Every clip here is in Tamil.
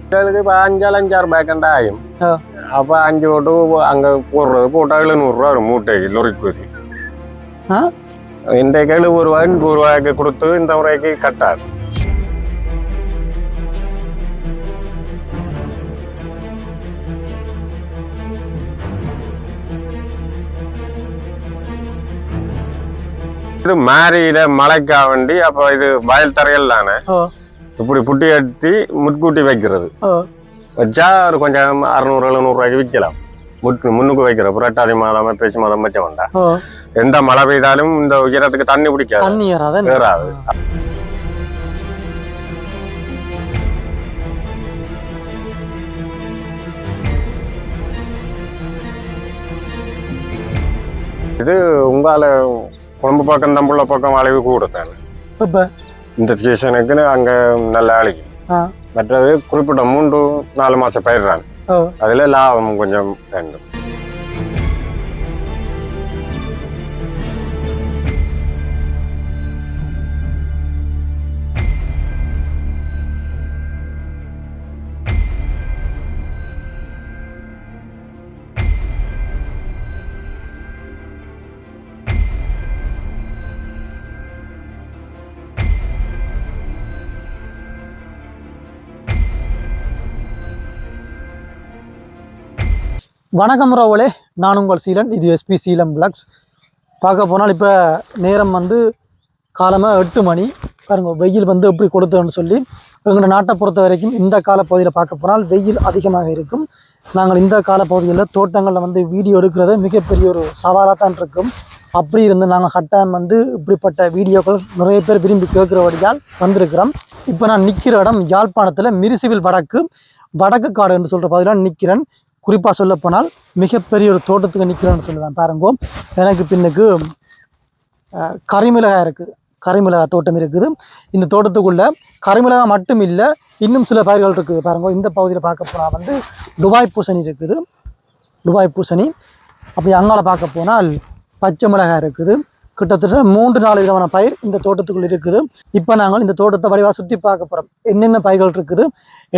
இப்போ 5-6 பேக்கண்டா ஆகும். அப்போ 5 போட்டு அங்கே போட்டால் 700 ரூபா ஒரு மூட்டைக்கு லொரிக்கு வரி. இன்றைக்கு 70 ரூபா 80 ரூபாய்க்கு கொடுத்து இந்த முறைக்கு கட்டாது. இது மாரியில மழைக்கா வண்டி. அப்போ இது வயல் தரையல் தானே, இப்படி புட்டி கட்டி முட்கூட்டி வைக்கிறது. வச்சா ஒரு கொஞ்சம் 600-700 ரூபாய்க்கு விற்கலாம். முன்னுக்கு வைக்கிற புரட்டாதி மாதம் பேசி மாதம் வச்ச வேண்டாம். எந்த மழை பெய்தாலும் இந்த உயரத்துக்கு தண்ணி பிடிக்காது, ஏறாது. இது உங்கால குழம்பு பக்கம் தம்புள்ள பக்கம் அழிவு கூடத்தானே. இந்த சீசனுக்கு அங்க நல்ல அழிக்கும். மற்றது குறிப்பிட்ட 3-4 மாசம் பயிர்றாங்க, அதுல லாபம் கொஞ்சம் வேண்டும். வணக்கம் ரோவலே, நான் உங்கள் சீலன். இது எஸ்பி சீலம் பிளாக்ஸ். பார்க்க போனால் இப்போ நேரம் காலமாக 8 மணி. பாருங்க, வெயில் எப்படி கொடுத்தோன்னு சொல்லி எங்களோட நாட்டை பொறுத்த வரைக்கும் இந்த காலப்பகுதியில் பார்க்க போனால் வெயில் அதிகமாக இருக்கும். நாங்கள் இந்த காலப்பகுதியில் தோட்டங்களில் வீடியோ எடுக்கிறது மிகப்பெரிய ஒரு சவாலாக தான் இருக்கும். அப்படி இருந்து நாங்கள் கட்டாயம் இப்படிப்பட்ட வீடியோக்கள் நிறைய பேர் விரும்பி கேட்குறபடியால் வந்திருக்கிறோம். இப்போ நான் நிற்கிற இடம் யாழ்ப்பாணத்தில் மிரிசிவில் வடக்கு காடு என்று சொல்கிற பகுதியில் நிற்கிறேன். குறிப்பாக சொல்ல போனால் மிகப்பெரிய ஒரு தோட்டத்துக்கு நிற்கிறேன்னு சொல்லுவேன். பாருங்க, எனக்கு பின்னுக்கு கரிமிளகாய் இருக்குது, கரிமிளகாய் தோட்டம் இருக்குது. இந்த தோட்டத்துக்குள்ளே கரிமிளகாய் மட்டும் இல்லை, இன்னும் சில பயிர்கள் இருக்குது. பாருங்க, இந்த பகுதியில் பார்க்க போனால் துபாய் பூசணி இருக்குது, துபாய் பூசணி. அப்படி அங்கால பார்க்க போனால் பச்சை மிளகாய் இருக்குது. கிட்டத்தட்ட 3-4 விதமான பயிர் இந்த தோட்டத்துக்குள்ள இருக்குது. இப்போ நாங்கள் இந்த தோட்டத்தை வடிவாக சுற்றி பார்க்க போகிறோம். என்னென்ன பயிர்கள் இருக்குது,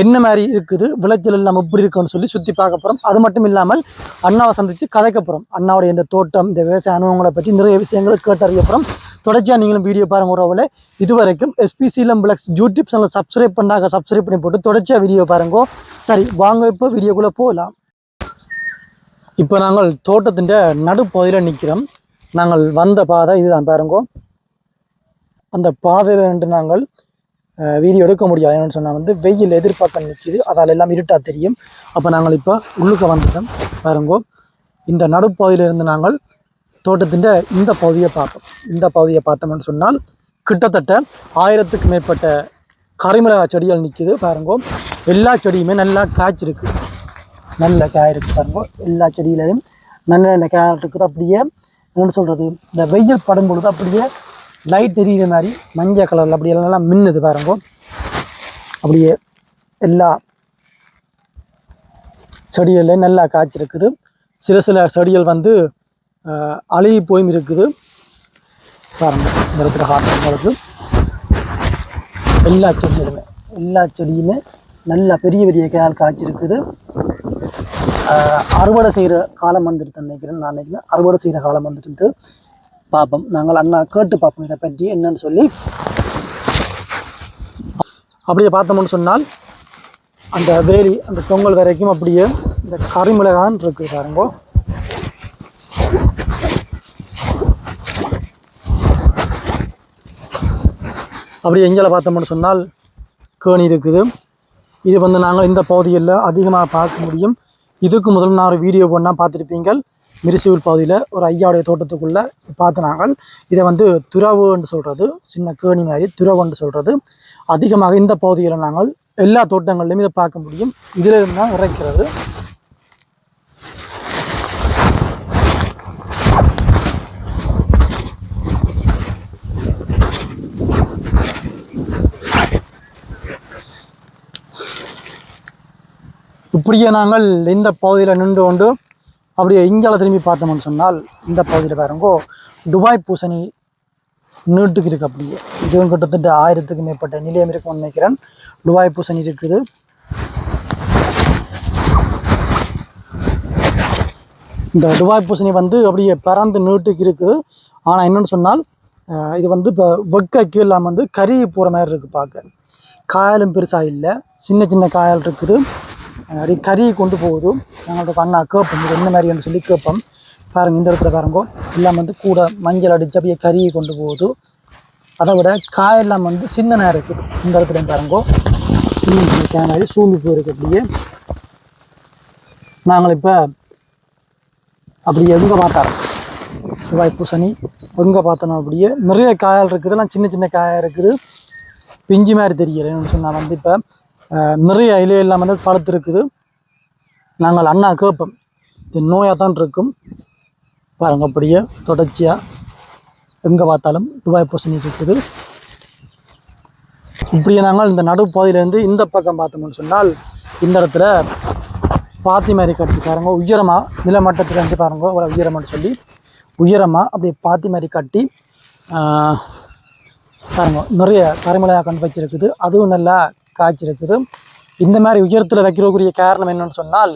என்ன மாதிரி இருக்குது, விளைச்சல் எல்லாம் எப்படி இருக்குன்னு சொல்லி சுற்றி பார்க்க போகிறோம். அது மட்டும் இல்லாமல் அண்ணாவை சந்தித்து கதைக்க போகிறோம். அண்ணாவுடைய இந்த தோட்டம், இந்த விவசாய அனுபவங்களை பற்றி நிறைய விஷயங்களை கேட்டறிய போகிறோம். தொடர்ச்சியாக நீங்களும் வீடியோ பாருங்க. உறவுல இதுவரைக்கும் எஸ்பி சீலம் பிளாக்ஸ் யூடியூப் சேனல் சப்ஸ்கிரைப் பண்ணி போட்டு தொடர்ச்சியாக வீடியோ பாருங்க. சரி, வாங்க இப்போ வீடியோக்குள்ளே போகலாம். இப்போ நாங்கள் தோட்டத்தின் நடுப்பகுதியில் நிற்கிறோம். நாங்கள் வந்த பாதை இதுதான். பாருங்க, அந்த பாதையில் நாங்கள் வீடியோ எடுக்க முடியாது. என்னென்னு சொன்னால் வெயில் எதிர்பார்க்க நிற்கிது, அதால் எல்லாம் இருட்டாக தெரியும். அப்போ நாங்கள் இப்போ உள்ளுக்க வந்துட்டோம். பாருங்க, இந்த நடுப்பகுதியிலிருந்து நாங்கள் தோட்டத்தின் இந்த பகுதியை பார்த்தோம். இந்த பகுதியை பார்த்தோம்னு சொன்னால் கிட்டத்தட்ட 1000க்கு மேற்பட்ட கரிமிளகாய் செடிகள் நிற்கிது. பாருங்க, எல்லா செடியுமே நல்லா காய்ச்சிருக்கு, நல்ல காய் இருக்குது. பாருங்க, எல்லா செடியிலையும் நல்ல நல்ல காய் இருக்குது. அப்படியே என்னென்னு சொல்கிறது, இந்த வெயில் படும் பொழுது அப்படியே லைட் எரியிற மாதிரி மஞ்சள் கலரில் அப்படியே நல்லா மின்னுது. பாருங்க, அப்படியே எல்லா செடிகள்லையும் நல்லா காய்ச்சிருக்குது. சில செடிகள் அழுகி போயும் இருக்குது. பாருங்க, இந்த இடத்துல காட்டுறவங்களுக்கு எல்லா செடியுமே நல்லா பெரிய பெரிய காய் காய்ச்சிருக்குது. அறுவடை செய்கிற காலம் வந்துட்டு நினைக்கிறேன். நான் நினைக்கிறேன் அறுவடை செய்கிற காலம் வந்துட்டு பார்ப்போம். நாங்கள் அண்ணா கேட்டு பார்ப்போம் இதை பற்றி என்னன்னு சொல்லி. அப்படியே பார்த்தோம்னு சொன்னால் அந்த வேலி அந்த தொங்கல் வரைக்கும் அப்படியே இந்த கரிமிளகான் இருக்குது. பாருங்க, அப்படியே எங்களை பார்த்தோம்னு சொன்னால் கேணி இருக்குது. இது நாங்கள் இந்த பகுதியில் அதிகமாக பார்க்க முடியும். இதுக்கு முதல்ல நான் ஒரு வீடியோ பண்ணால் பார்த்துருப்பீங்க. மிரிசிவில் பகுதியில் ஒரு ஐயாவுடைய தோட்டத்துக்குள்ளே பார்த்து நாங்கள் இதை துறவுன்னு சொல்கிறது, சின்ன கேணி மாதிரி துறவுன்னு சொல்கிறது. அதிகமாக இந்த பகுதியில் நாங்கள் எல்லா தோட்டங்கள்லையும் இதை பார்க்க முடியும். இதில் இருந்தால் இறைக்கிறது. இப்படியே நாங்கள் இந்த பகுதியில் நின்று கொண்டு அப்படியே இங்கால திரும்பி பார்த்தோம்னு சொன்னால் இந்த பகுதியில் பாருங்கோ துபாய் பூசணி நீட்டுக்கு இருக்குது. அப்படியே இதுவும் கிட்டத்தட்ட 1000க்கு மேற்பட்ட நிலையம் இருக்குன்னு நினைக்கிறேன். துபாய் பூசணி இருக்குது. இந்த துபாய் பூசணி வந்து அப்படியே பறந்து நீட்டுக்கு இருக்குது. ஆனால் என்னென்னு சொன்னால் இது வந்து இப்போ வெக்கைக்கு எல்லாம் வந்து கறி போகிற மாதிரி இருக்குது. பார்க்க காயலும் பெருசாக இல்லை, சின்ன சின்ன காயல் இருக்குது. அப்படியே கறியை கொண்டு போகுது. நாங்களோட அண்ணா கேட்போம் இது என்ன மாதிரின்னு சொல்லி கேட்போம். பாருங்கள் இந்த இடத்துல பாருங்கோ எல்லாம் வந்து கூட மஞ்சள் அடித்து அப்படியே கறியை கொண்டு போகுது. அதை விட காயெல்லாம் வந்து சின்னனாக இருக்குது. இந்த இடத்துல பாருங்கோ சின்ன சின்ன கேனாரி சூம்பி போயிருக்கு. அப்படியே நாங்கள் இப்போ அப்படியே எங்கே பார்த்தாரோம் துபாய் பூசணி எங்கே பார்த்தோம் அப்படியே நிறைய காயால் இருக்குது. எல்லாம் சின்ன சின்ன காயாக இருக்குது, பிஞ்சு மாதிரி தெரியலைன்னு சொன்னால் வந்து இப்போ நிறைய இலையெல்லாம் வந்து பழுத்து இருக்குது. நாங்கள் அண்ணா கேட்போம் இது நோயாக தான் இருக்கும். பாருங்க அப்படியே தொடர்ச்சியாக எங்கே பார்த்தாலும் துபாய் பூசணி இருக்குது. இப்படியே நாங்கள் இந்த நடுப்பகுதியிலேருந்து இந்த பக்கம் பார்த்தோம்னு சொன்னால் இந்த இடத்துல பாத்தி மாதிரி கட்டி பாருங்க உயரமாக நிலமட்டத்துலேருந்து பாருங்க ஒரு உயரமானு சொல்லி உயரமாக அப்படியே பாத்தி மாதிரி கட்டி பாருங்க நிறைய கரிமலையாக கண்டு வச்சிருக்குது. அதுவும் நல்லா காய்ச்சிருக்குது. இந்த மாதிரி உயரத்தில் வைக்கிறக்கூடிய காரணம் என்னன்னு சொன்னால்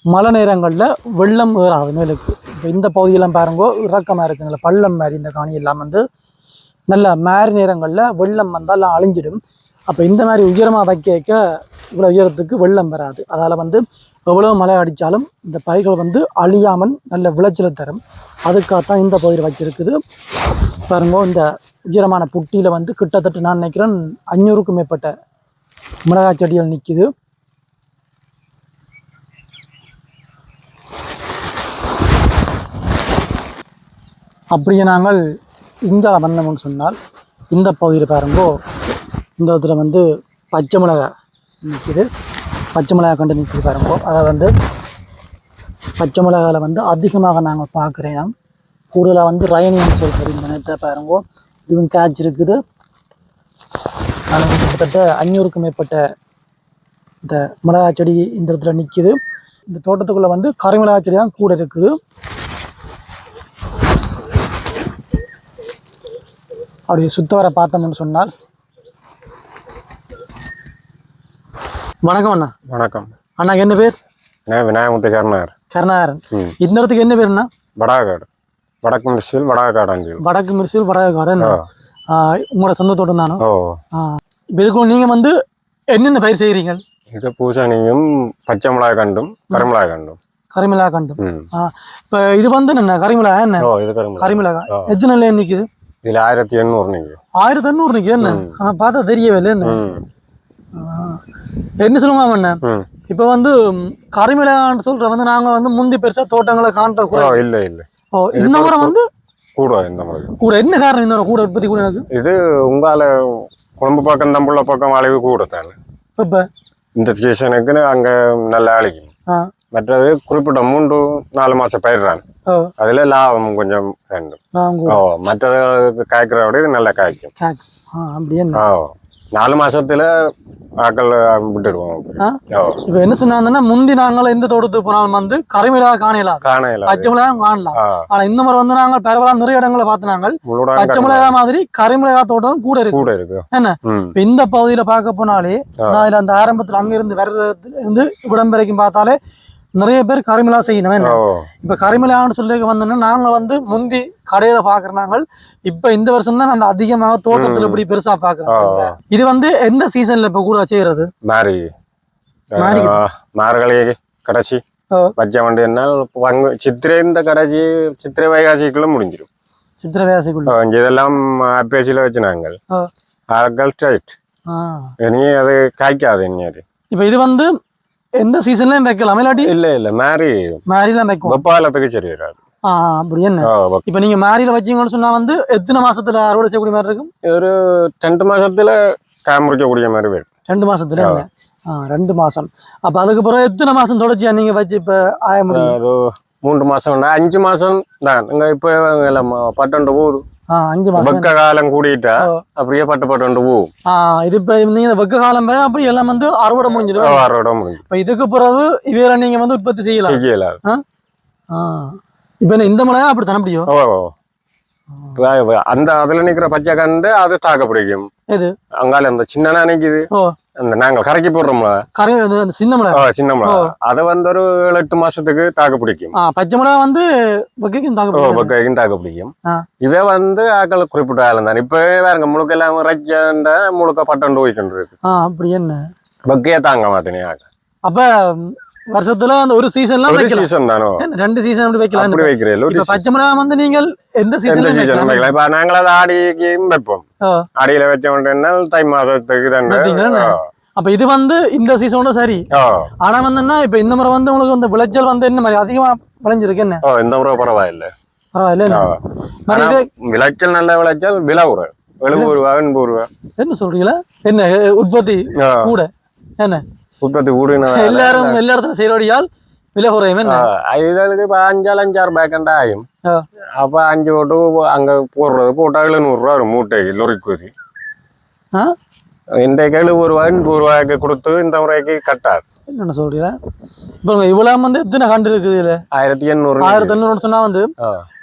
மழை நேரங்களில் வெள்ளம் ஏறாது மேலுக்கு. இப்போ இந்த பகுதியெல்லாம் பாருங்கோ இறக்கமாக இருக்குது, நல்ல பள்ளம் மாதிரி இந்த காணியெல்லாம் வந்து நல்ல மாரி நேரங்களில் வெள்ளம் வந்தால் அழிஞ்சிடும். அப்போ இந்த மாதிரி உயரமாக வைக்க இவ்வளோ உயரத்துக்கு வெள்ளம் வராது. அதால் வந்து எவ்வளோ மழை அடித்தாலும் இந்த பயிர்கள் வந்து அழியாமல் நல்ல விளைச்சலை தரும். அதுக்காகத்தான் இந்த பகுதியில் வச்சிருக்குது. பாருங்க இந்த உயரமான புட்டியில் வந்து கிட்டத்தட்ட நான் நினைக்கிறேன் 500க்கும் மேற்பட்ட மிளகாய் செடிகள் நிற்கிது. அப்படியே நாங்கள் இங்கே வந்தோம்னு சொன்னால் இந்த பகுதியில் பாருங்கோ இந்த இடத்துல வந்து பச்சை மிளகாய் நிற்கிது. பச்சை மிளகாய் கண்டு நிற்கிது பாருங்கோ. அதை வந்து பச்சை மிளகாயில் வந்து அதிகமாக நாங்கள் பார்க்குறேன். கூடுதலாக வந்து ரயனின்னு சொல்கிறது இந்த நேரத்தை பாருங்கோ இதுவும் கேட்ச் இருக்குது. அதில் கிட்டத்தட்ட 500க்கும் மேற்பட்ட இந்த மிளகாய் செடி இந்த இடத்துல நிற்கிது. இந்த தோட்டத்துக்குள்ளே வந்து கரிமிளகாய் செடி தான் கூட இருக்குது. அப்படி சுத்த வர பார்த்தோம்னு சொன்னால் வணக்கம் அண்ணா. வணக்கம் அண்ணா என்ன பேர்? விநாயகமுத்து கருணாகர். கருணாகரன். இந்த இடத்துக்கு என்ன பேருண்ணா? வடகாடு, வடக்கு மிர்சில் வடகாடு. வடக்கு மிர்சில் வடகாடு. உங்களோட சொந்த தோட்டம் தானோ? இதுக்குள்ள நீங்க வந்து என்னென்ன பயிர் செய்கிறீங்க? இது பூசணியும் பச்சை மிளகாய் கண்டும் கருமிளகாய் கண்டும். கரிமிளகாய் கண்டும். இப்போ இது வந்து என்ன கரிமிளகாய்? என்ன இது கரிமிளகாய் எத்தனை நிலை நிற்குது? இதுல 1800 நிற்குது. 1800 நிற்குது. என்ன பார்த்தா தெரியவே இல்லை. என்ன சொல்லுவாங்க அண்ணா, இப்ப வந்து கரிமிளகான்னு சொல்ற வந்து நாங்க வந்து முந்தி பெருசா தோட்டங்களை காண்ற கூட இல்ல இல்ல. இந்த முறை வந்து கூட இந்த முறை கூட என்ன காரணம் இந்த கூட உற்பத்தி கூட இது உங்களால குழம்பு பக்கம் தம்புள்ள பக்கம் அளவு கூட தானே. இப்ப இந்த சீசனுக்கு அங்க நல்லா அழிக்கும். மற்றது குறிப்பிட்ட 3-4 மாசம் பயிர்றான். அதுல லாபம் கொஞ்சம் வேண்டும். மற்றது காய்க்கிற விட இது நல்லா காய்க்கும். அப்படியே 4 மாசத்துல ஆக்கள் விட்டுடுவோம். இப்ப என்ன சொன்னாங்கன்னா முந்தி நாங்கள் எந்த தோட்டத்துக்கு போனாலும் வந்து கரிமிளகாய் காணலாம், பச்சை மிளகாய் காணலாம். ஆனா இந்த மாதிரி வந்து நாங்கள் பரவலா நிறைய இடங்களை பார்த்து பச்சை மிளகாய் மாதிரி கரிமிளகாய் தோட்டம் கூட இருக்கு. என்ன இந்த பகுதியில பார்க்க போனாலே அந்த ஆரம்பத்துல அங்க இருந்து வர்றதுல இருந்து இடம் வரைக்கும் பார்த்தாலே நிறைய பேர் கரிமிளகாய் செய்யணும். இப்ப கரிமிளகான்னு சொல்லி வந்தோம்னா நாங்க வந்து முந்தி கடையில பாக்குறாங்க. இப்ப இந்த வருஷம் தான் அந்த அதிகமாக தோட்டத்துல இப்படி பெருசா பாக்குறோம். இது வந்து எந்த சீசன்ல இப்ப கூட செய்யறது? மார்கழி கடைசி பச்சை வண்டி என்ன சித்திரை, இந்த கடைசி சித்திரை வைகாசிக்குள்ள முடிஞ்சிடும். சித்திரை வைகாசிக்குள்ள இதெல்லாம் பேசில வச்சு நாங்கள் ஆக்கள் ஸ்ட்ரைட் இனி அது காய்க்காது. இனி அது இப்ப இது வந்து எந்த சீசன்லயும் வைக்கலாம் இல்லாட்டி? இல்ல இல்ல மேரிலாம் வைக்கும். வெப்பகாலத்துக்கு சரி வராது. அப்படி என்ன இப்ப நீங்க மேரியில வச்சீங்கன்னு சொன்னா வந்து எத்தனை மாசத்துல அறுவடை செய்யக்கூடிய மாதிரி இருக்கும்? ஒரு 2 மாசத்துல காமுறிக்கக்கூடிய மாதிரி வரும். 2 மாசத்துல 2 மாசம். அப்ப அதுக்கு பிறகு எத்தனை மாசம் தொடர்ச்சியா நீங்க வச்சு இப்ப ஆய முடியும்? ஒரு 3 மாசம் 5 மாசம் தான். இப்ப பட்டண்டு போகுது. 5 மாசம் வெக்க காலம் கூடிட்டா அப்படியே பட்டு போகும். இது இப்ப நீங்க வெக்க காலம் அப்படி எல்லாம் வந்து அறுவடை முடிஞ்சிடும். அறுவடை முடிஞ்சு இப்ப இதுக்கு பிறகு இவையில நீங்க வந்து உற்பத்தி செய்யலாம். இப்ப இந்த மிளகா அப்படி தானே முடியும்? அந்த அதுல நிக்கிற பச்சை கண்டு அது தாக்க பிடிக்கும். இது அங்கால அந்த சின்னனா நிக்குது அந்த நாங்க கரைக்கு போடுறோம்ல கரை அந்த சின்ன மிளகா சின்ன மிளகா அதை வந்து ஒரு 7-8 மாசத்துக்கு தாக்கு பிடிக்கும். பச்சை மிளகா வந்து வெக்கைக்கும் தாக்கு பிடிக்கும். இவே வந்து ஆக்கள் குறிப்பிட்ட ஆளும் தான். இப்ப வேறங்க முழுக்க எல்லாம் ரச்சண்ட முழுக்க பட்டண்டு போய்கிட்டு இருக்கு. அப்படி என்ன வெக்கையே தாங்க மாட்டேனே ஆக. அப்ப வருஷத்துல அந்த ஒரு சீசன்ல சீசன் தானோ 2 சீசன் அப்படி வைக்கலாம். அப்படி வைக்கிறேன். பச்சை மிளகா வந்து நீங்கள் எந்த சீசன் வைக்கலாம். இப்ப நாங்கள் அதை ஆடிக்கும் வைப்போம். ஆடியில வச்சோம்னா தை மாசத்துக்கு தான். அப்ப இது வந்து இந்த சீசனோட சரி. ஆனா வந்து இப்ப இந்த முறை வந்து உங்களுக்கு அந்த விளைச்சல் வந்து என்ன மாதிரி அதிகமா விளைஞ்சிருக்கு என்ன? இந்த முறை பரவாயில்ல. பரவாயில்ல. விளைச்சல் நல்ல விளைச்சல். விலை ஒரு 70 ரூபா 80 ரூபா. என்ன சொல்றீங்களா? என்ன உற்பத்தி கூட என்ன உற்பத்தி கூட எல்லாரும் எல்லா இடத்துல செய்யறோடியால் விலை குறையும். இதுக்கு இப்ப 5-6 பேக்கண்டா ஆகும். அப்ப 5 ஓட்டு அங்க போடுறது போட்டா 700 ரூபா ஒரு மூட்டைக்கு லொரிக்கு. இன்றைக்கு 70 ரூபா 80 ரூபாய்க்கு கொடுத்து இந்த முறைக்கு கட்டாது. என்ன சொல்றீங்க? இப்போ இவ்வளவு வந்து எத்தனை கண்டு இருக்குது இதுல? 1800 சொன்னா வந்து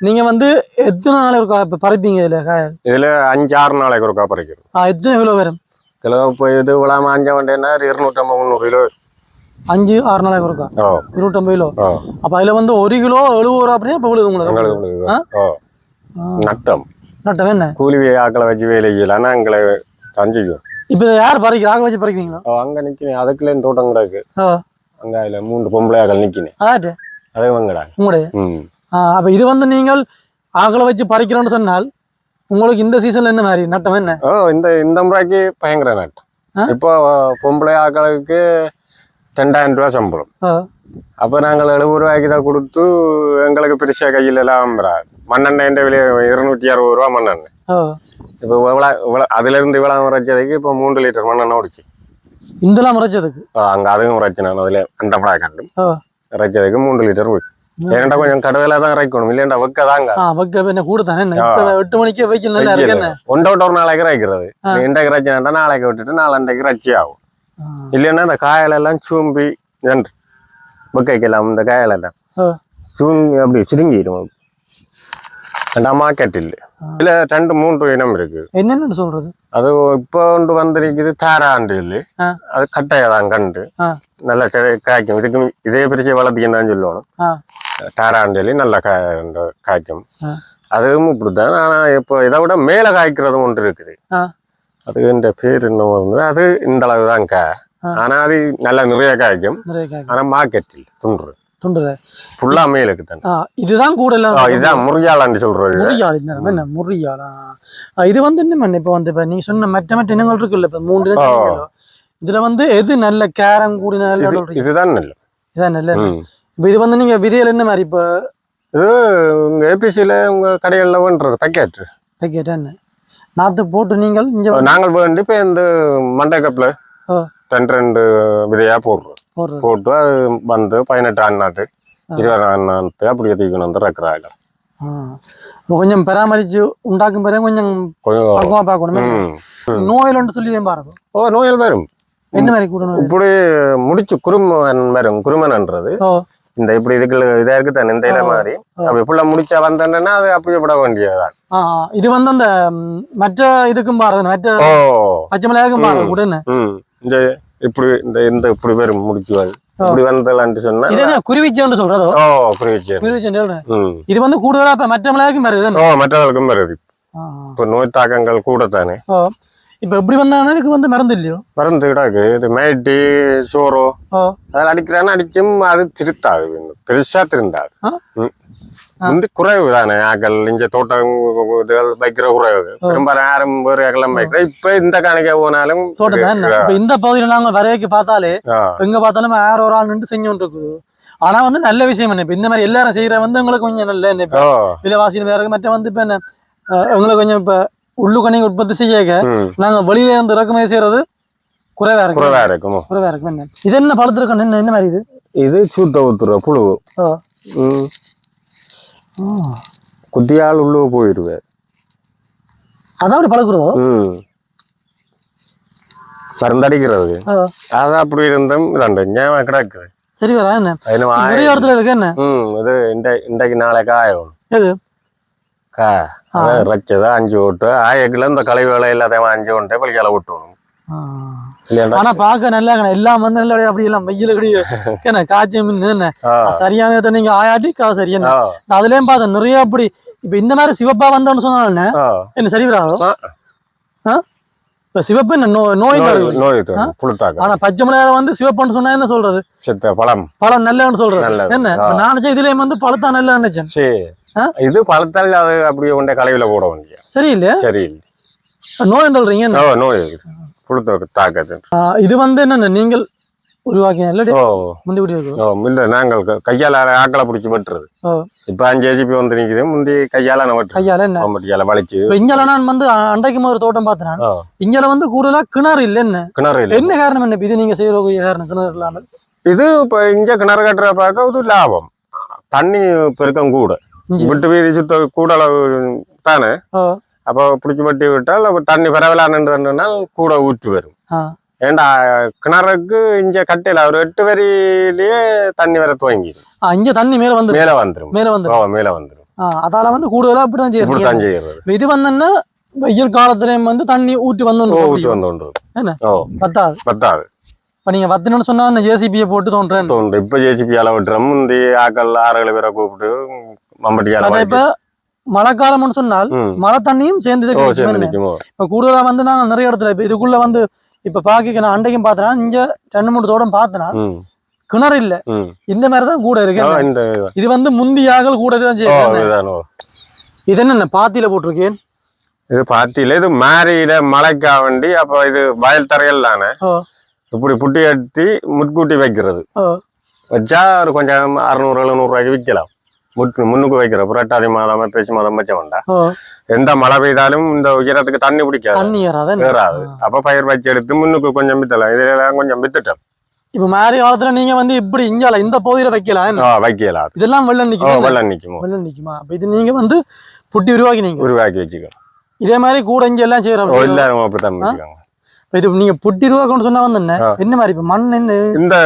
நீங்க வந்து எத்தனை நாளைக்கு ஒருக்கா பறிப்பீங்க இதுல? இதுல 5-6 நாளைக்கு ஒருக்கா பறிக்கிறோம். எத்தனை கிலோ வரும்? கிலோ இப்போ இது இவ்வளவு 5 வண்டினா 250-300 கிலோ. 5-6 நாளைக்கு ஒருக்கா 250 கிலோ. அப்ப அதுல வந்து 1 கிலோ 70 ரூபா அப்படியே உங்களுக்கு நட்டம். நட்டம் என்ன? கூலி ஆக்களை வச்சு வேலை செய்யலாம். எங்களை தஞ்சிக்கும். இப்ப யார் பறிக்கிற? ஆக வச்சு பறிக்கிறீங்களா? அங்க நிக்கிறேன். அதுக்குள்ள தோட்டம் கிடக்கு. அங்க அதுல 3 பொம்பளை ஆக்கள் நிக்கிறேன். அதே வாங்கடா உங்களுடைய. அப்ப இது வந்து நீங்கள் ஆக்களை வச்சு பறிக்கிறோம்னு சொன்னால் உங்களுக்கு இந்த சீசன்ல என்ன மாதிரி நட்டம் என்ன? இந்த முறைக்கு பயங்கர நட்டம். இப்போ பொம்பளை ஆக்களுக்கு 2000 ரூபா சம்பளம். அப்ப நாங்கள் 70 ரூபாய்க்கு தான் கொடுத்து எங்களுக்கு பெருசா கையில எல்லாம் மண்ணெண்ணெய் விலை 260 ரூபா மண்ணெண்ணெய். இப்ப அதுல இருந்து இவ்வளவு முறைச்சதுக்கு இப்ப 3 லிட்டர் மண்ணெண்ணெய் ஓடிச்சு. இந்த முறைச்சதுக்கு அங்க அதுவும் முறைச்சு நான் அதுல அந்த பழம் கண்டு இறைச்சதுக்கு 3 லிட்டர் போய். ஏன்டா கொஞ்சம் கடவுளா தான் இறைக்கணும். இல்லையா வைக்கதாங்க கூட தானே 8 மணிக்கே வைக்கல. நல்லா இருக்கு. ஒரு நாளைக்கு இறைக்கிறது. இன்றைக்கு இறைச்சினா நாளைக்கு விட்டுட்டு நாளண்டைக்கு இறைச்சி ஆகும். இல்லைன்னா இந்த காயில எல்லாம் சூம்பி நன்று வைக்கலாம். இந்த காயில எல்லாம் சூம்பி அப்படி சுருங்கிடும். மார்க்கெட் இல்ல. இதுல 2-3 இனம் இருக்கு. என்னன்னு சொல்றது? அது இப்ப ஒன்று வந்திருக்குது தாராண்டு இல்லை. அது கட்டையதான் கண்டு நல்லா காய்க்கும். இதுக்கு இதே பிரிச்சு வளர்த்திக்கன்னு சொல்லணும். தாராண்டு நல்ல காய்க்கும். அதுவும் இப்படிதான். ஆனா இப்போ இதை விட மேல காய்க்கிறதும் ஒன்று இருக்குது. அது இந்த பேர் என்ன வந்து அது இந்த அளவுதான் ஆனா அது நல்லா நிறைய காய்க்கும். ஆனா மார்க்கெட் இல்லை. துண்டுற ஃபுல்லா மேலுக்கு தான். இதுதான் கூட இதுதான் முறியாளான்னு சொல்றது. முறியாளா இது வந்து என்ன இப்ப வந்து இப்ப நீங்க சொன்ன மற்ற இனங்கள் இருக்குல்ல இப்ப 3 இதுல வந்து எது நல்ல கேரம் கூடி நல்ல? இதுதான் நல்ல. இதான் நல்ல. இப்ப இது வந்து நீங்க விதையில என்ன மாதிரி இப்ப இது உங்க ஏபிசில உங்க கடைகள்ல பண்றது பேக்கெட் என்ன நாத்து போட்டு நீங்கள் நாங்கள் வேண்டி இப்ப இந்த மண்டை கப்ல 2 விதையா போடுறோம். போட்டு அது வந்து 18 அண்ணாத்து 20 அண்ணாத்து அப்படி தூக்கணும் வந்து இருக்கிறாங்க. கொஞ்சம் பராமரிச்சு உண்டாக்கும் பிறகு கொஞ்சம் பார்க்கணும். நோயில் சொல்லி பாருங்க. நோயல் வரும். என்ன மாதிரி கூட இப்படி முடிச்சு குருமன் வரும். குருமன்ன்றது இந்த இப்படி இதுக்குள்ள இதா இருக்கு தானே இந்த இலை மாதிரி அப்படி ஃபுல்லா முடிச்சா வந்தேன்னா அது அப்படியே விட வேண்டியதுதான். இது வந்து அந்த மற்ற இதுக்கும் பாருங்க. மற்ற பச்சை மிளகாய்க்கும் பாருங்க கூட இந்த இப்படி இந்த இப்படி பேரும் முடிச்சுவாரு. இப்படி வந்தலான்னு சொன்னா குருவிச்சேன்னு சொல்றதோ. குருவிச்சேன் இது வந்து கூடுதலா இப்ப மற்ற மிளகாய்க்கும் வருது. மற்றவர்களுக்கும் வருது. இப்ப நோய் தாக்கங்கள் கூட தானே. இப்ப எப்படி வந்தாங்கன்னா இதுக்கு வந்து மருந்து இல்லையோ? மருந்து கிடாக்கு. இது மேட்டி சோறோ அதில் அடிக்கிறான்னு அடிச்சும் அது திருத்தாது. பெருசா திருந்தாது. வந்து குறைவு தானே ஆக்கள் இங்க தோட்டம் வைக்கிற குறைவு. பெரும்பாலும் யாரும் வேறு ஆக்கெல்லாம் வைக்கிற. இப்ப இந்த கணக்கே போனாலும் இந்த பகுதியில நாங்க வரையக்கு பார்த்தாலே எங்க பார்த்தாலும் யார் ஒரு ஆள் நின்று செஞ்சு இருக்குது. ஆனா வந்து நல்ல விஷயம் என்ன இப்ப இந்த மாதிரி எல்லாரும் செய்யற வந்து உங்களுக்கு கொஞ்சம் நல்ல என்ன விலைவாசி வேற மற்ற வந்து இப்ப என்ன உங்களுக்கு கொஞ்சம் இப்ப உள்ளுக்கு நீங்க உற்பத்தி செய்ய நாங்க வெளியில இருந்து இறக்குமதி செய்யறது குறைவா இருக்கும். என்ன இது என்ன பழுத்திருக்கணும்? என்ன மாதிரி இது? இது சூத்த ஊத்துற புழு. குத்தியால் உள்ள போயிருவேன். அதான் அப்படி பழகுறதோ மருந்தடிக்கிறது. அதான் அப்படி இருந்தும் ஞாபகம் கிடக்குது. சரி வரா என்ன ஒரே இடத்துல இருக்கு என்ன இது இன்றைக்கு நாளைக்கு ஆகும். எது ரச்சதா 5 ஓட்டு ஆயக்குல இந்த களை வேலை எல்லாத்தையும் 5 ஓட்டை பழிக்கால விட்டுணும். இல்லையாண்டா ஆனா பாக்க நல்லா எல்லாம் வந்து நல்ல அப்படி எல்லாம் வெயில கிடையாது காய்ச்சல் என்ன சரியான நீங்க ஆயாட்டி சரி என்ன அதுலயும் பார்த்தேன் நிறைய அப்படி இப்ப இந்த மாதிரி சிவப்பா வந்தோன்னு சொன்னாலும் என்ன சரி வராதோ இப்ப சிவப்பு என்ன நோய் நோய் புழுத்தாக்க ஆனா பச்சை மிளகாய் வந்து சிவப்புன்னு சொன்னா என்ன சொல்றது பழம் பழம் நல்லன்னு சொல்றது என்ன நான் நினைச்சேன் இதுலயும் வந்து பழத்தா நல்ல நினைச்சேன் இது பழத்தால் அது அப்படியே கொண்டே களைவில போட வேண்டிய சரியில்லை சரியில்லை நோய் சொல்றீங்க நோய் புழுத்த தாக்கது இது வந்து என்ன நீங்கள் உருவாக்கின நாங்கள் கையால ஆக்களை பிடிச்சி வெட்டுறது இப்ப 5 ACP வந்து நிக்குது முந்தி கையால கையால வளைச்சு இங்கல நான் வந்து அண்டைக்கு ஒரு தோட்டம் பார்த்தேன் இங்கல வந்து கூடுதலா கிணறு இல்ல என்ன காரணம் என்ன இது நீங்க செய்யற காரணம் கிணறு இல்லாமல் இது இப்ப இங்க கிணறு கட்டுற பார்க்க இது லாபம் தண்ணி பெருக்கம் கூட விட்டு வீதி சுத்த கூட அளவு தானே அப்ப பிடிச்சி வெட்டி விட்டால் தண்ணி பரவலான கூட ஊற்றி வரும் ஏண்டா கிணறுக்கு இங்க கட்டையில ஒரு 8 வரியிலேயே தண்ணி வர துவங்கிடும் இங்க தண்ணி மேல வந்துரும் மேல வந்துரும் அதால வந்து கூடுதலா இப்படிதான் செய்யறது இது வந்து வெயில் காலத்துலயும் வந்து தண்ணி ஊற்றி வந்து என்ன பத்தாது இப்ப நீங்க வத்தணும்னு சொன்னா JCB போட்டு தோன்றேன் இப்ப JCB விட்டுறோம் முந்தி ஆக்கள் 6 பேரை கூப்பிட்டு மம்பட்டியால இப்ப மழைக்காலம்னு சொன்னால் மழை தண்ணியும் சேர்ந்து இப்ப கூடுதலா வந்து நாங்க நிறைய இடத்துல இப்ப இதுக்குள்ள வந்து இப்ப பாக்க நான் அண்டைக்கும் பார்த்தேன்னா இங்க 2-3 தோட்டம் பார்த்தேன்னா கிணறு இல்ல இந்த மாதிரிதான் கூட இருக்கு இது வந்து முந்தியாக கூட தான் செய்யும் இது என்ன பாத்தியில போட்டிருக்கேன் இது பாத்தியில இது மாறியில மழைக்கா வண்டி அப்ப இது வயல் தரையல் தானே இப்படி புட்டி கட்டி முட்கூட்டி வைக்கிறது வச்சா ஒரு கொஞ்சம் 600-700 ரூபாய்க்கு விற்கலாம் முன்னுக்கு வைக்கிற புரட்டாதி மாதம் பேச்சு மாதம் வச்ச வேண்டா எந்த மழை பெய்தாலும் இந்த உயரத்துக்கு தண்ணி பிடிக்காது ஏறாது அப்ப பயிர் வச்சு எடுத்து முன்னுக்கு கொஞ்சம் வித்தலாம் இதெல்லாம் கொஞ்சம் வித்துட்டோம் இப்ப மாறி காலத்துல நீங்க வந்து இப்படி இங்கால இந்த பகுதியில வைக்கலாம் இதெல்லாம் வெள்ளம் நிக்குமா அப்ப இது நீங்க வந்து புட்டி உருவாக்கி வச்சுக்கோ இதே மாதிரி கூட இங்க எல்லாம் செய்யறோம் எல்லாரும் அப்படித்தான் இது நீங்க புட்டி உருவாக்கணும்னு சொன்னா வந்து என்ன மாதிரி இப்ப மண் என்ன இந்த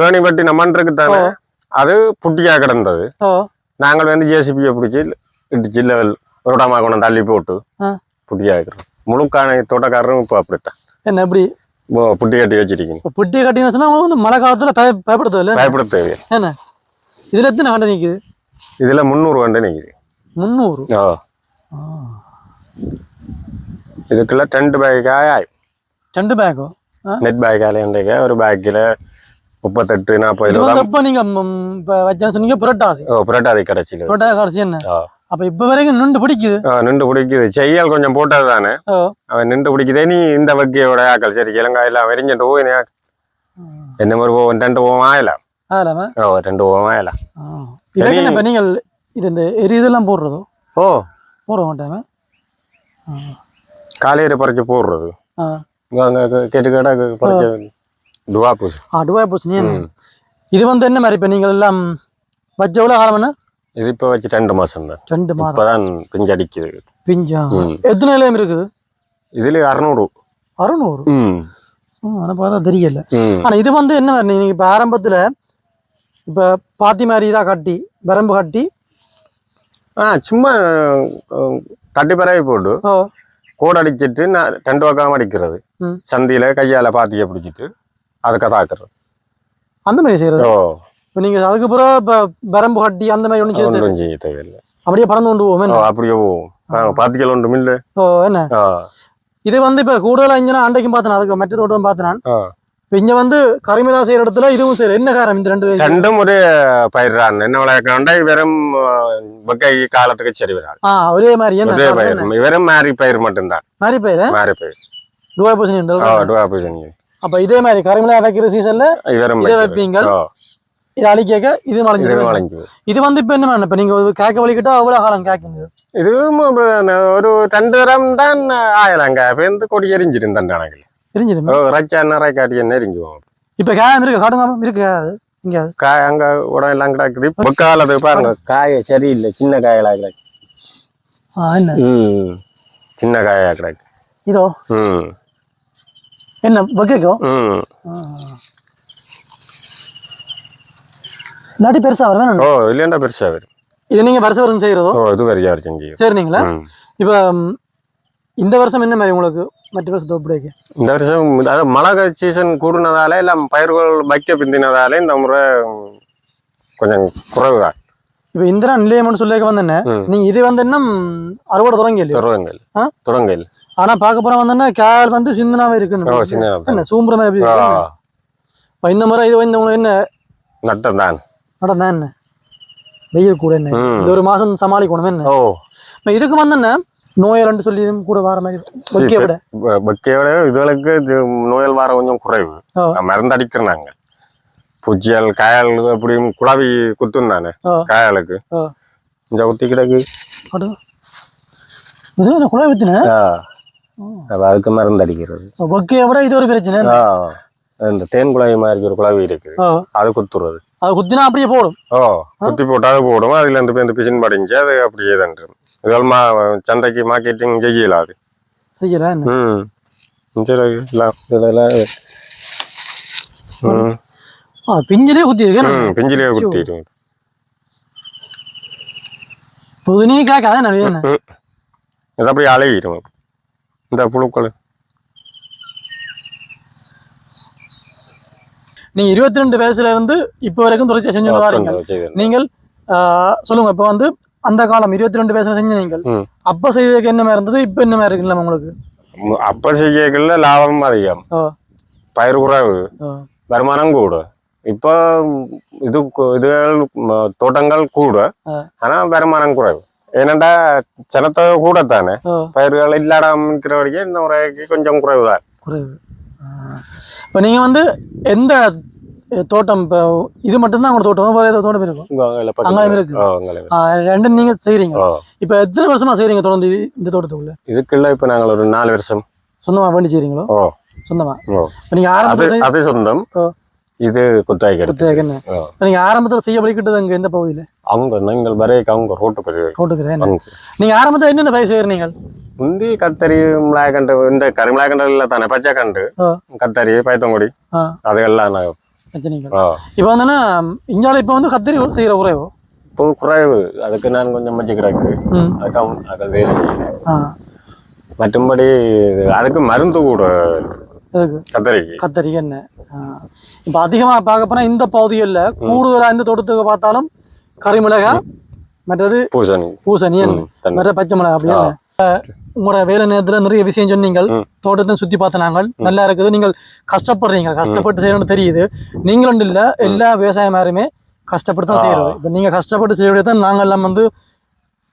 கேணி பட்டின மண் இருக்கு தானே அது புட்டியா கிடந்தது நாங்கள் வந்து JCB பிடிச்சி இடிச்சு லெவல் ரோடாமா கொண்டு தள்ளி போட்டு புட்டியா இருக்கிறோம் முழுக்கான தோட்டக்காரரும் இப்போ அப்படித்தான் என்ன எப்படி புட்டி கட்டி வச்சிருக்கீங்க புட்டி கட்டின்னு சொன்னா வந்து மழை காலத்துல பயப்பட தேவை என்ன இதுல எத்தனை கண்டை நிக்குது இதுல 300 கண்டை நிக்குது 300 இதுக்குள்ள 2 பேக் ஆயும் 2 பேக்கோ நெட் பேக் ஆலையா ஒரு பேக்கில் 38-40 நீங்க சொன்னீங்க புரட்டாதி கடைசி என்ன அப்ப இப்ப வரைக்கும் நின்று பிடிக்குது செய்யல் கொஞ்சம் போட்டது தானே அவன் நின்று பிடிக்குதே நீ இந்த வகையோட ஆக்கள் சரி இலங்கை எல்லாம் வெறிஞ்சிட்டு போய் என்ன மாதிரி 2 போவோம் ஆயலாம் 2 போவோம் ஆயலாம் நீங்கள் இது இந்த எரியதெல்லாம் போடுறதோ போட மாட்டாங்க காலையில பறிச்சு போடுறது கேட்டு கேட்டா பறிச்சு டுவாப்பூசணி இது வந்து என்ன மாதிரி இப்ப நீங்க எல்லாம் வச்ச எவ்வளவு காலம் என்ன இது இப்ப வச்சு 2 மாசம் தான் 2 மாதம் இப்பதான் பிஞ்சு அடிக்குது எத்தனை நிலையம் இருக்குது இதுல 600 ஆனா பார்த்தா தெரியல ஆனா இது வந்து என்ன மாதிரி நீங்க இப்ப ஆரம்பத்துல இப்ப பாத்தி மாதிரி தான் கட்டி வரம்பு கட்டி சும்மா தட்டி பரவி போட்டு கோடு அடிச்சிட்டு 2 பக்கம் அடிக்கிறது சந்தியில கையால பாத்திய பிடிச்சிட்டு அதுக்கு தாக்குறது அந்த மாதிரி செய்யறது இப்ப நீங்க அதுக்கப்புறம் இப்ப வரம்பு கட்டி அந்த மாதிரி ஒன்றும் செய்ய தேவையில்லை அப்படியே பறந்து கொண்டு போவோம் அப்படியே போவோம் பாத்திகள் ஒன்றும் இல்லை என்ன இது வந்து இப்ப கூடுதலா இங்க அண்டைக்கும் பார்த்தேன் அதுக்கு மற்ற தோட்டம் பார்த்தேன் இப்ப இங்க வந்து கரிமிலா செய்யற இடத்துல இதுவும் செய்யற என்ன காரணம் இந்த ரெண்டும் ஒரு பயிர்றான் என்ன விளையாண்டா வெறும் வகை காலத்துக்கு சரி வராது ஒரே மாதிரி வெறும் மாறி பயிர் மட்டும்தான் மாறி பயிர் டுவாப்பூசணி அப்ப இதே மாதிரி கரிமிலா வைக்கிற சீசன்ல இதை வைப்பீங்க இது அழிக்க இது மலைஞ்சு இது வந்து இப்ப என்ன இப்ப நீங்க காக்க வலிக்கிட்டா அவ்வளவு காலம் காய்க்குது இது ஒரு 2 தரம் தான் ஆயிரங்க இப்ப கொடி எரிஞ்சிடும் தண்டானங்கள் ரச்சாட்டி என்ன எரிஞ்சுவோம் இப்ப காயம் இருக்கு காடுங்க இருக்கு இங்க காய் அங்க உடம்பு எல்லாம் கிடக்குது பொக்காலது பாருங்க காய சரியில்லை சின்ன காயலா கிடக்கு சின்ன காயா கிடக்கு இதோ என்ன வகைக்கோ நாட்டி பெருசா வரும் இல்லையா பெருசா வரும் இது நீங்க வருஷம் வருஷம் செய்யறதோ இது வரையா செஞ்சு சரிங்களா இப்ப இந்த வருஷம் என்ன மாதிரி உங்களுக்கு மற்ற வருஷத்தை ஒப்படைக்க? இந்த வருஷம் அதாவது மழை சீசன் கூடுனதால எல்லாம் பயிர்கள் வைக்க பிந்தினதால இந்த முறை கொஞ்சம் குறைவுதான். இப்ப இந்திரா நிலையம்னு சொல்லி வந்தேன்னு நீங்க இது வந்து என்ன அறுவடை துறங்கல் ஆனா பார்க்க போற வந்தேன்னா கால் வந்து சின்னனாவே இருக்குன்னு சூம்புற மாதிரி இப்ப இந்த முறை இது வந்து என்ன நட்டம் தான் என்ன வெயில் கூட என்ன இந்த ஒரு மாசம் சமாளிக்கணும் என்ன இதுக்கு வந்தேன்னா நோயல் சொல்லி கூட வர மாதிரி வைக்கையோட இதுகளுக்கு நோயல் வார கொஞ்சம் குறைவு மருந்து அடிக்கிறாங்க பூச்சியல் காயல் அப்படியும் குழாவி குத்தும் தானே காயலுக்கு இந்த குத்தி கிடக்கு குழாவி குத்தின அதுக்கு மருந்து அடிக்கிறது வைக்கைய விட இது ஒரு பிரச்சனை இந்த தேன் குழாவி மாதிரி ஒரு குழாவி இருக்கு அது குத்துறது அது குத்தினா அப்படியே போடும் குத்தி போட்டா அது போடும் அதுல இருந்து பிசின் படிஞ்சு அது அப்படியே தான் இதெல்லாம் சந்தைக்கு மார்க்கெட்டிங் செய்யல அது செய்யலாம் பிஞ்சிலே குத்தி இருக்கு பிஞ்சிலே குத்தி இருக்கு புதுநீக்காக நிறைய இது அப்படியே அழகிடும் இந்த புழுக்கள். நீங்க 22 வயசுல இருந்து இப்ப வரைக்கும் தொடர்ச்சியா செஞ்சு வாரீங்க. நீங்கள் சொல்லுங்க இப்ப வந்து அந்த காலம் 22 வயசுல செஞ்ச நீங்கள் அப்ப செய்யறதுக்கு என்ன மாதிரி இருந்தது இப்ப என்ன மாதிரி இருக்குல்ல உங்களுக்கு? அப்ப செய்யல லாபம் அதிகம், பயிர் குறைவு, வருமானம் கூட. இப்போ இது தோட்டங்கள் கூட ஆனா வருமானம் குறைவு. ஏனண்டா ஜனத்தொகை கூட தானே பயிர்கள் இல்லாடாம இருக்கிற வரைக்கும் இந்த முறைக்கு கொஞ்சம் குறைவுதான். குறைவு. இப்ப நீங்க வந்து எந்த தோட்டம் இப்ப இது மட்டும்தான் உங்க தோட்டம் வேற ஏதாவது தோட்டம் இருக்கு? ரெண்டும் நீங்க செய்யறீங்க. இப்ப எத்தனை வருஷமா செய்யறீங்க தொடர்ந்து இந்த தோட்டத்துக்குள்ள? இதுக்குள்ள இப்ப நாங்கள் ஒரு 4 வருஷம். சொந்தமா வேண்டி செய்றீங்களோ? சொந்தமா. நீங்க அதே சொந்தம். இது குத்தாய்க்கு. நீங்க ஆரம்பத்துல செய்ய வழிகிட்டது அங்க எந்த பகுதியில? அவங்க நீங்கள் வரைக்கும் அவங்க ரோட்டுக்கு. நீங்க ஆரம்பத்துல என்னென்ன பயிர் செய்யறீங்க? முந்தி கத்தரி, மிளகாய்கண்டு, இந்த கருமிளகாய்கண்டு இல்ல தானே, பச்சை கண்டு, கத்தரி, பயத்தங்குடி, அதெல்லாம் இப்ப வந்து இந்தியாவில இப்ப வந்து கத்தரி செய்யற குறைவு. இப்போ குறைவு, அதுக்கு நான் கொஞ்சம் மச்சி கிடக்கு, அதுக்கு வேலை செய்யறேன். மற்றும்படி அதுக்கு மருந்து கூட கத்தரிக்கு என்ன இப்ப அதிகமா பார்க்க போனா இந்த பகுதிகளில் கூடுதலா இந்த தோட்டத்துக்கு பார்த்தாலும் கரிமிளகாய், மற்றது பூசணி, மற்ற பச்சை மிளகாய். அப்படியே உங்களோட வேலை நேரத்துல நிறைய விஷயம் சொன்னீங்க. தோட்டத்தை சுத்தி பார்த்த நாங்கள் நல்லா இருக்குது. நீங்கள் கஷ்டப்படுறீங்க, கஷ்டப்பட்டு செய்யணும்னு தெரியுது. நீங்களும் இல்ல, எல்லா விவசாயமாருமே கஷ்டப்பட்டு தான் செய்யறது. இப்ப நீங்க கஷ்டப்பட்டு செய்யறதான் நாங்கள் எல்லாம் வந்து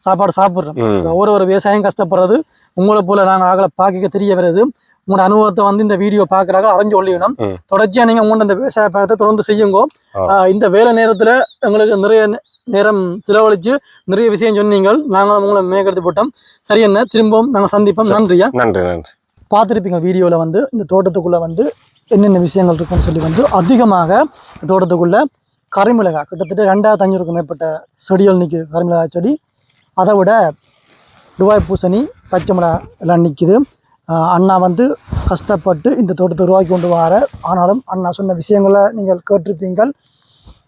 சாப்பாடு சாப்பிடுறோம். ஒரு விவசாயம் கஷ்டப்படுறது உங்களை போல நாங்க ஆகலை பார்க்க தெரிய வருது. உங்களோட அனுபவத்தை வந்து இந்த வீடியோ பாக்குறாங்க அறிஞ்சு கொள்ளணும். தொடர்ச்சியா நீங்க உங்களோட இந்த விவசாய பயணத்தை தொடர்ந்து செய்யுங்க. இந்த வேலை நேரத்துல எங்களுக்கு நிறைய நேரம் செலவழிச்சு நிறைய விஷயம் சொன்னீங்க. நாங்க உங்களை மேற்கெடுத்து போட்டோம். சரி, என்ன திரும்பவும் நாங்க சந்திப்போம். நன்றியா. நன்றி. பார்த்துருப்பீங்க வீடியோல வந்து இந்த தோட்டத்துக்குள்ள வந்து என்னென்ன விஷயங்கள் இருக்குன்னு சொல்லி வந்து அதிகமாக தோட்டத்துக்குள்ள கரிமிளகாய் கிட்டத்தட்ட 2500க்கும் மேற்பட்ட செடிகள் நிற்குது. கரிமிளகாய் செடி, அதை விட துபாய் பூசணி, பச்சை மிளகாய் எல்லாம் நிற்குது. அண்ணா வந்து கஷ்டப்பட்டு இந்த தோட்டத்தை உருவாக்கி கொண்டு வர. ஆனாலும் அண்ணா சொன்ன விஷயங்களை நீங்கள் கேட்டிருப்பீங்கள்.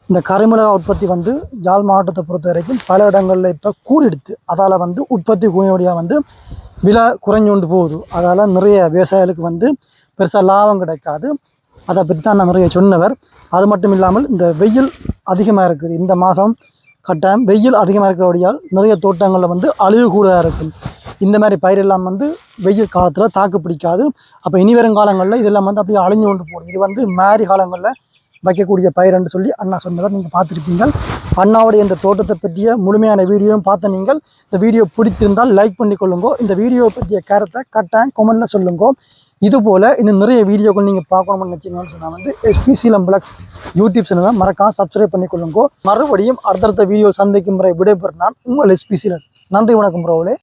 இந்த கரிமிளகாய் உற்பத்தி வந்து யாழ் மாவட்டத்தை பொறுத்த வரைக்கும் பல இடங்களில் இப்போ கூடிடுது. அதால் வந்து உற்பத்தி கூடிய வந்து விலை குறைஞ்சு கொண்டு போகுது. அதால் நிறைய விவசாயிகளுக்கு வந்து பெருசாக லாபம் கிடைக்காது. அதை பற்றி தான் நான் நிறைய சொன்னவர். அது மட்டும் இல்லாமல் இந்த வெயில் அதிகமாக இருக்குது. இந்த மாதம் கட்டாயம் வெயில் அதிகமாக இருக்கிறபடியால் நிறைய தோட்டங்களில் வந்து அழிவு கூட இருக்குது. இந்த மாதிரி பயிர் எல்லாம் வந்து வெயில் காலத்தில் தாக்கு பிடிக்காது. அப்போ இனி வரும் காலங்களில் இதெல்லாம் வந்து அப்படியே அழிஞ்சு கொண்டு போகும். இது வந்து மாரி காலங்களில் வைக்கக்கூடிய பயிர்ன்னு சொல்லி அண்ணா சொன்னவர் நீங்கள் பார்த்துருப்பீங்க. அண்ணாவுடைய இந்த தோட்டத்தை பற்றிய முழுமையான வீடியோவும் பார்த்த நீங்கள் இந்த வீடியோ பிடித்திருந்தால் லைக் பண்ணிக்கொள்ளுங்கோ. இந்த வீடியோவை பற்றிய கருத்தை கட்டாயம் கமெண்ட்டில் சொல்லுங்கோ. இதுபோல் இன்னும் நிறைய வீடியோக்கள் நீங்கள் பார்க்கணும்னு நினச்சிங்கன்னு சொன்னால் வந்து SPCLM Vlogs யூடியூப் சேனலை மறக்காம சப்ஸ்கிரைப் பண்ணிக்கொள்ளுங்கோ. மறுபடியும் அடுத்தடுத்த வீடியோ சந்திக்கும் முறை விடைபெறும் நான் உங்கள் SPCLM. நன்றி, வணக்கம் ப்ரோவிலே.